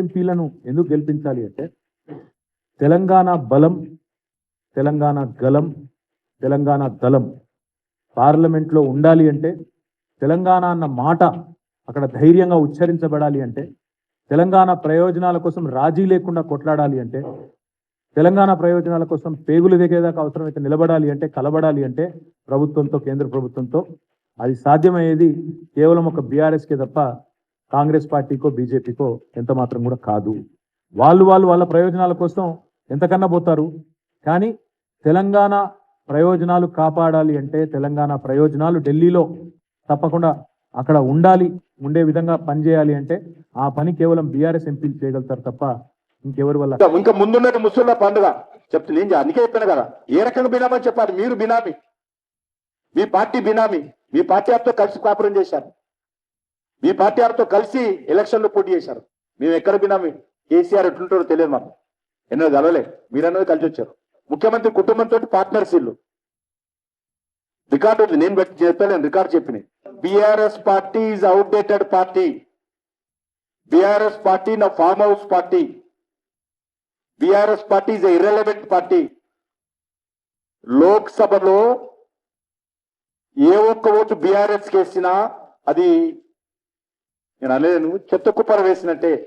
ఎంపీలను ఎందుకు గెలిపించాలి అంటే తెలంగాణ బలం, తెలంగాణ గలం, తెలంగాణ దళం పార్లమెంట్లో ఉండాలి అంటే, తెలంగాణ అన్న మాట అక్కడ ధైర్యంగా ఉచ్చరించబడాలి అంటే, తెలంగాణ ప్రయోజనాల కోసం రాజీ లేకుండా కొట్లాడాలి అంటే, తెలంగాణ ప్రయోజనాల కోసం పేగులు దిగేదాకా అవసరమైతే నిలబడాలి అంటే, కలబడాలి అంటే ప్రభుత్వంతో, కేంద్ర ప్రభుత్వంతో అది సాధ్యమయ్యేది కేవలం ఒక బీఆర్ఎస్కే తప్ప కాంగ్రెస్ పార్టీకో బీజేపీకో ఎంత మాత్రం కూడా కాదు. వాళ్ళ ప్రయోజనాల కోసం ఎంతకన్నా పోతారు. కానీ తెలంగాణ ప్రయోజనాలు కాపాడాలి అంటే, తెలంగాణ ప్రయోజనాలు ఢిల్లీలో తప్పకుండా అక్కడ ఉండే విధంగా పనిచేయాలి అంటే ఆ పని కేవలం బీఆర్ఎస్ ఎంపీలు చేయగలుగుతారు తప్ప ఇంకెవరి వల్ల. ఇంకా ముందున్నది ముస్లింల పండుగ చెప్తే నేను అందుకే చెప్పాను కదా, ఏ రకంగా బినామని చెప్పాలి. మీరు బినామీ, మీ పార్టీ బినామీ, మీ పార్టీ వారితో కలిసి కాపురం చేశారు, మీ పార్టీ వారితో కలిసి ఎలక్షన్లో పోటీ చేశారు. మేము ఎక్కడ బినామీ? కేసీఆర్ ఎట్లుంటారో తెలియదు మాకు, ఎన్నో కలవలే, మీరన్నది కలిసి వచ్చారు. ముఖ్యమంత్రి కుటుంబంతో పార్ట్నర్స్ ఇల్లు రికార్డు నేను చెప్పాను, రికార్డు చెప్పినాయి. BRS party is outdated party. BRS party నా farm house party. BRS party is irrelevant party. లోక్సభలో ఏ ఒక్క ఓటు బీఆర్ఎస్ కేసినా అది నేను అనలేను, చెత్త కుప్పర వేసినట్టే.